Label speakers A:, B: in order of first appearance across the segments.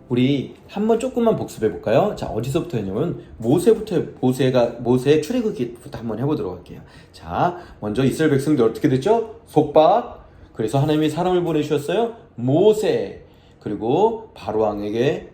A: 우리 한번 조금만 복습해 볼까요? 자, 어디서부터 했냐면 모세의 출애굽기부터 한번 해보도록 할게요. 자, 먼저 이스라엘 백성들 어떻게 됐죠? 속박. 그래서 하나님이 사람을 보내주셨어요. 모세. 그리고 바로왕에게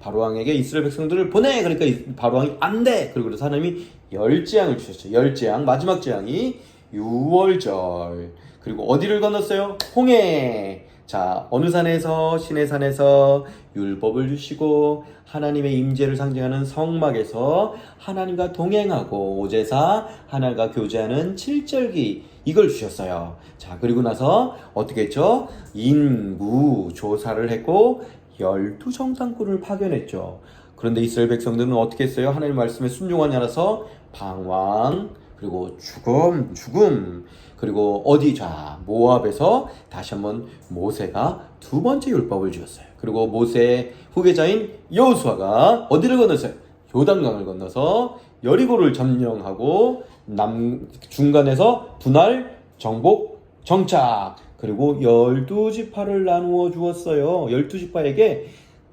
A: 이스라엘 백성들을 보내. 그러니까 바로왕이 안 돼. 그래서 하나님이 열재앙을 주셨죠. 열재앙. 마지막 재앙이 유월절. 그리고 어디를 건넜어요? 홍해. 자, 어느 산에서? 시내산에서 율법을 주시고 하나님의 임재를 상징하는 성막에서 하나님과 동행하고 오제사 하나님과 교제하는 칠절기 이걸 주셨어요. 자, 그리고 나서 어떻게 했죠? 인구 조사를 했고 12정탐꾼을 파견했죠. 그런데 이스라엘 백성들은 어떻게 했어요? 하나님 말씀에 순종하지 않아서 방황, 그리고 죽음, 그리고 어디? 자, 모압에서 다시 한번 모세가 두 번째 율법을 주었어요. 그리고 모세의 후계자인 여호수아가 어디를 건넜어요? 요단강을 건너서 여리고를 점령하고 중간에서 분할, 정복, 정착. 그리고 12지파를 나누어 주었어요. 12지파에게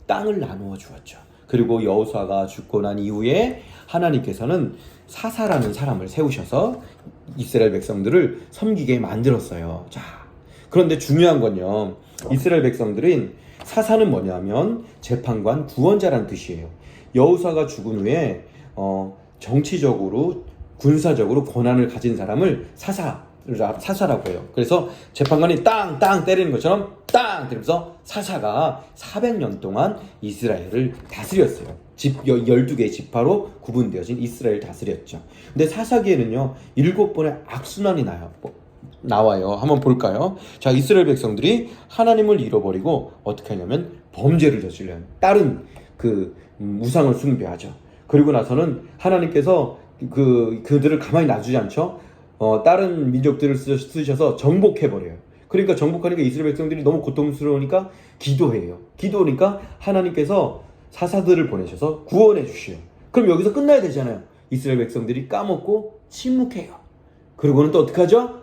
A: 땅을 나누어 주었죠. 그리고 여호수아가 죽고 난 이후에 하나님께서는 사사라는 사람을 세우셔서 이스라엘 백성들을 섬기게 만들었어요. 자, 그런데 중요한 건요, 이스라엘 백성들은 사사는 뭐냐면 재판관, 구원자라는 뜻이에요. 여호수아가 죽은 후에 정치적으로 군사적으로 권한을 가진 사람을 사사라고 해요. 그래서 재판관이 땅 때리는 것처럼 땅 때리면서 사사가 400년 동안 이스라엘을 다스렸어요. 12개의 지파로 구분되어진 이스라엘을 다스렸죠. 근데 사사기에는요 7번의 악순환이 나와요. 한번 볼까요? 자, 이스라엘 백성들이 하나님을 잃어버리고 어떻게 하냐면 범죄를 저질러요. 다른 우상을 숭배하죠. 그리고 나서는 하나님께서 그들을 가만히 놔두지 않죠. 다른 민족들을 쓰셔서 정복해버려요. 그러니까 정복하니까 이스라엘 백성들이 너무 고통스러우니까 기도해요. 기도하니까 하나님께서 사사들을 보내셔서 구원해 주시요. 그럼 여기서 끝나야 되잖아요. 이스라엘 백성들이 까먹고 침묵해요. 그리고는 또 어떻게 하죠?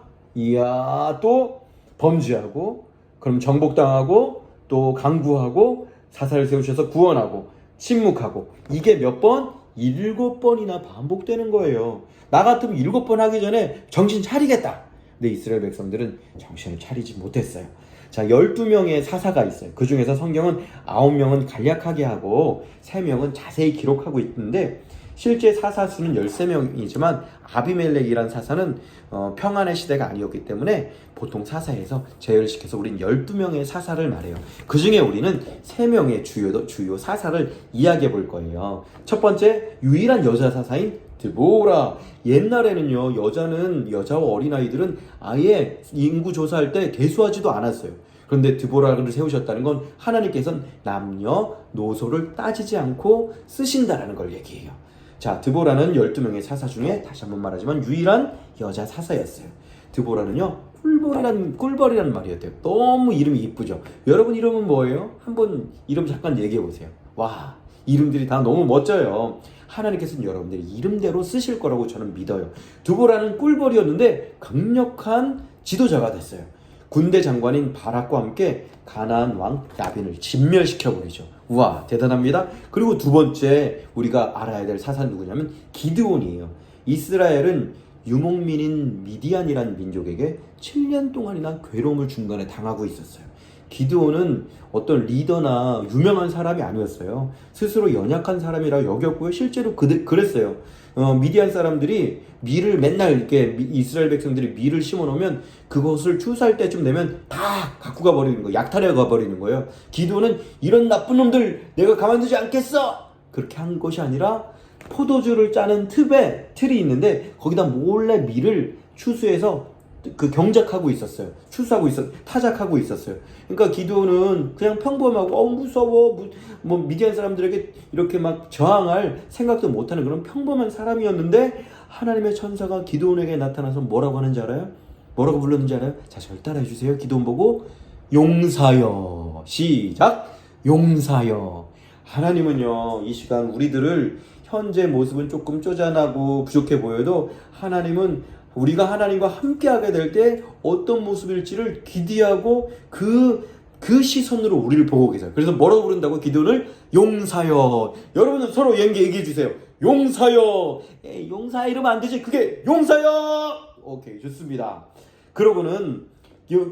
A: 또 범죄하고, 그럼 정복당하고, 또 강구하고, 사사를 세우셔서 구원하고, 침묵하고. 이게 몇 번? 7번이나 반복되는 거예요. 나 같으면 7번 하기 전에 정신 차리겠다. 근데 이스라엘 백성들은 정신을 차리지 못했어요. 자, 12명의 사사가 있어요. 그 중에서 성경은 9명은 간략하게 하고 3명은 자세히 기록하고 있는데, 실제 사사 수는 13명이지만 아비멜렉이라는 사사는 평안의 시대가 아니었기 때문에 보통 사사에서 제열시켜서 우린 12명의 사사를 말해요. 그 중에 우리는 3명의 주요 사사를 이야기해 볼 거예요. 첫 번째, 유일한 여자 사사인 드보라. 옛날에는요, 여자와 어린아이들은 아예 인구 조사할 때 대수하지도 않았어요. 그런데 드보라를 세우셨다는 건 하나님께서는 남녀노소를 따지지 않고 쓰신다라는 걸 얘기해요. 자, 드보라는 12명의 사사 중에 다시 한번 말하지만 유일한 여자 사사였어요. 드보라는요, 꿀벌이라는 말이었대요. 너무 이름이 이쁘죠. 여러분 이름은 뭐예요? 한번 이름 잠깐 얘기해 보세요. 와, 이름들이 다 너무 멋져요. 하나님께서는 여러분들이 이름대로 쓰실 거라고 저는 믿어요. 드보라는 꿀벌이었는데 강력한 지도자가 됐어요. 군대 장관인 바락과 함께 가나안 왕 야빈을 진멸시켜버리죠. 우와, 대단합니다. 그리고 두 번째 우리가 알아야 될 사사는 누구냐면 기드온이에요. 이스라엘은 유목민인 미디안이라는 민족에게 7년 동안이나 괴로움을 중간에 당하고 있었어요. 기드온은 어떤 리더나 유명한 사람이 아니었어요. 스스로 연약한 사람이라 여겼고요. 실제로 그랬어요. 미디안 사람들이 밀을 맨날 이렇게 이스라엘 백성들이 밀을 심어놓으면 그것을 추수할 때쯤 되면 다 갖고 가버리는 거예요. 약탈해 가버리는 거예요. 기도는 이런 나쁜 놈들 내가 가만두지 않겠어! 그렇게 한 것이 아니라 포도주를 짜는 틀이 있는데 거기다 몰래 밀을 추수해서 경작하고 있었어요. 타작하고 있었어요. 그러니까 기도는 그냥 평범하고 무서워 미디안 사람들에게 이렇게 막 저항할 생각도 못하는 그런 평범한 사람이었는데, 하나님의 천사가 기도원에게 나타나서 뭐라고 하는지 알아요? 뭐라고 불렀는지 알아요? 자, 저를 따라해 주세요. 기도원 보고 용사여. 시작. 용사여. 하나님은요, 이 시간 우리들을 현재 모습은 조금 쪼잔하고 부족해 보여도 하나님은 우리가 하나님과 함께하게 될 때 어떤 모습일지를 기대하고 그 시선으로 우리를 보고 계세요. 그래서 뭐라고 부른다고? 기도를 용사여. 여러분은 서로 얘기해 주세요. 용사여. 용사 이러면 안 되지. 그게 용사여. 오케이, 좋습니다. 그러고는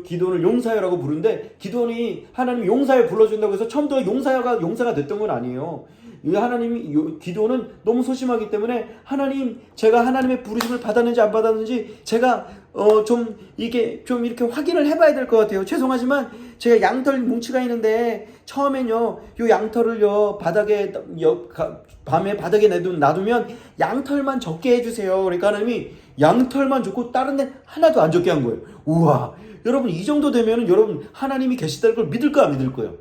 A: 기도를 용사여라고 부르는데, 기도원이 하나님이 용사여 불러준다고 해서 처음부터 용사가 됐던 건 아니에요. 하나님이 기도는 너무 소심하기 때문에, 하나님, 제가 하나님의 부르심을 받았는지 안 받았는지 제가 좀 이렇게 확인을 해봐야 될 것 같아요. 죄송하지만 제가 양털 뭉치가 있는데 처음엔요 요 양털을요 밤에 바닥에 놔두면 양털만 적게 해주세요. 그러니까 하나님이 양털만 적고 다른 데 하나도 안 적게 한 거예요. 우와, 여러분 이 정도 되면은 여러분 하나님이 계시다는 걸 믿을까 안 믿을 거예요?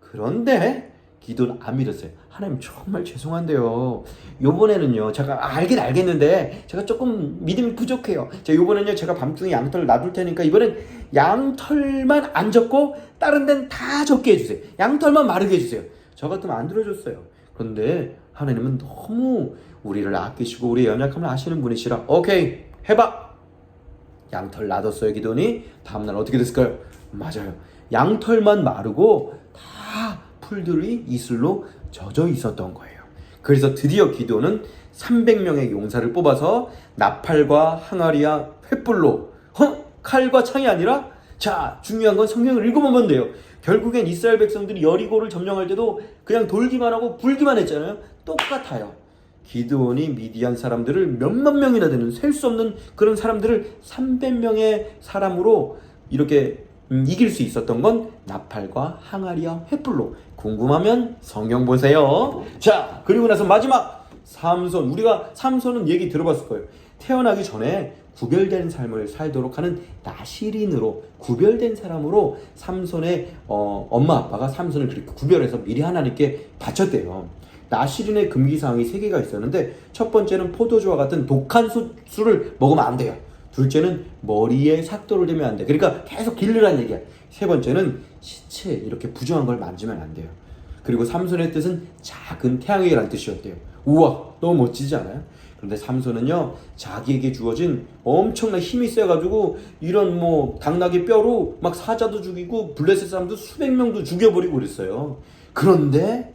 A: 그런데 기도는 안 믿었어요. 하나님 정말 죄송한데요, 요번에는요 제가 알긴 알겠는데 제가 조금 믿음이 부족해요. 자, 요번에는요 제가 밤중에 양털을 놔둘 테니까 이번엔 양털만 안 적고 다른 데는 다 적게 해주세요. 양털만 마르게 해주세요. 저 같으면 안 들어줬어요. 그런데 하나님은 너무 우리를 아끼시고 우리의 연약함을 아시는 분이시라 오케이 해봐. 양털 놔뒀어요. 기도니 다음날 어떻게 됐을까요? 맞아요, 양털만 마르고 다 풀들이 이슬로 젖어 있었던 거예요. 그래서 드디어 기도는 300명의 용사를 뽑아서 나팔과 항아리와 횃불로, 칼과 창이 아니라, 자, 중요한 건 성경을 읽어보면 돼요. 결국엔 이스라엘 백성들이 여리고를 점령할 때도 그냥 돌기만 하고 불기만 했잖아요. 똑같아요. 기드온이 미디안 사람들을 몇만 명이나 되는 셀 수 없는 그런 사람들을 300명의 사람으로 이렇게 이길 수 있었던 건 나팔과 항아리와 횃불로. 궁금하면 성경 보세요. 자, 그리고 나서 마지막 삼손. 우리가 삼손은 얘기 들어봤을 거예요. 태어나기 전에 구별된 삶을 살도록 하는 나시린으로, 구별된 사람으로 삼손의 엄마 아빠가 삼손을 그렇게 구별해서 미리 하나님께 바쳤대요. 나시린의 금기사항이 3개가 있었는데, 첫 번째는 포도주와 같은 독한 술을 먹으면 안 돼요. 둘째는 머리에 삭도를 대면 안 돼. 그러니까 계속 기르라는 얘기야. 세 번째는 시체, 이렇게 부정한 걸 만지면 안 돼요. 그리고 삼손의 뜻은 작은 태양이라는 뜻이었대요. 우와, 너무 멋지지 않아요? 그런데 삼손은요 자기에게 주어진 엄청난 힘이 세가지고 이런 당나귀 뼈로 막 사자도 죽이고 블레셋 사람도 수백 명도 죽여버리고 그랬어요. 그런데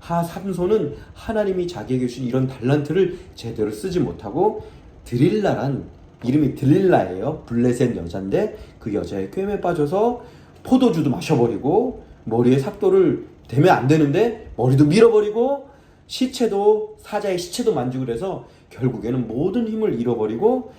A: 삼손은 하나님이 자기에게 주신 이런 달란트를 제대로 쓰지 못하고 드릴라란, 이름이 드릴라예요. 블레셋 여자인데 그 여자의 꿰매에 빠져서 포도주도 마셔버리고 머리에 삭도를 대면 안 되는데 머리도 밀어버리고 사자의 시체도 만지고 그래서 결국에는 모든 힘을 잃어버리고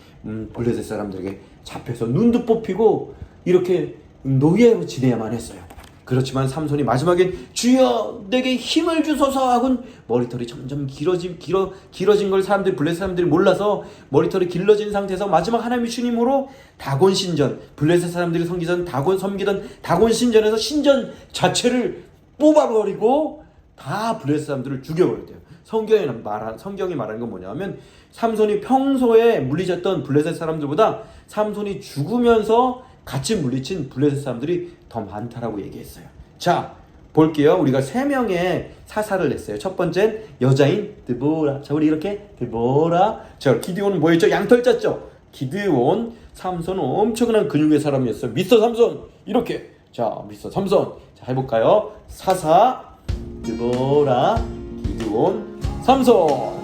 A: 블레셋 사람들에게 잡혀서 눈도 뽑히고 이렇게 노예로 지내야만 했어요. 그렇지만 삼손이 마지막엔 주여 내게 힘을 주소서 하곤 머리털이 점점 길어진 걸 블레셋 사람들이 몰라서 머리털이 길러진 상태에서 마지막 하나님의 주님으로 다곤 신전, 블레셋 사람들이 섬기던 다곤 신전에서 신전 자체를 뽑아버리고 다 블레셋 사람들을 죽여버렸대요. 성경이 말하는 건 뭐냐면 삼손이 평소에 물리쳤던 블레셋 사람들보다 삼손이 죽으면서 같이 물리친 블레셋 사람들이 더 많다라고 얘기했어요. 자, 볼게요. 우리가 3명의 사사를 냈어요. 첫 번째는 여자인 드보라. 자, 우리 이렇게 드보라. 자, 기드온은 뭐였죠? 양털 짰죠? 기드온. 삼손은 엄청난 근육의 사람이었어요. 미스터 삼손. 이렇게. 자, 미스터 삼손. 자, 해볼까요? 사사, 드보라, 기드온, 삼손.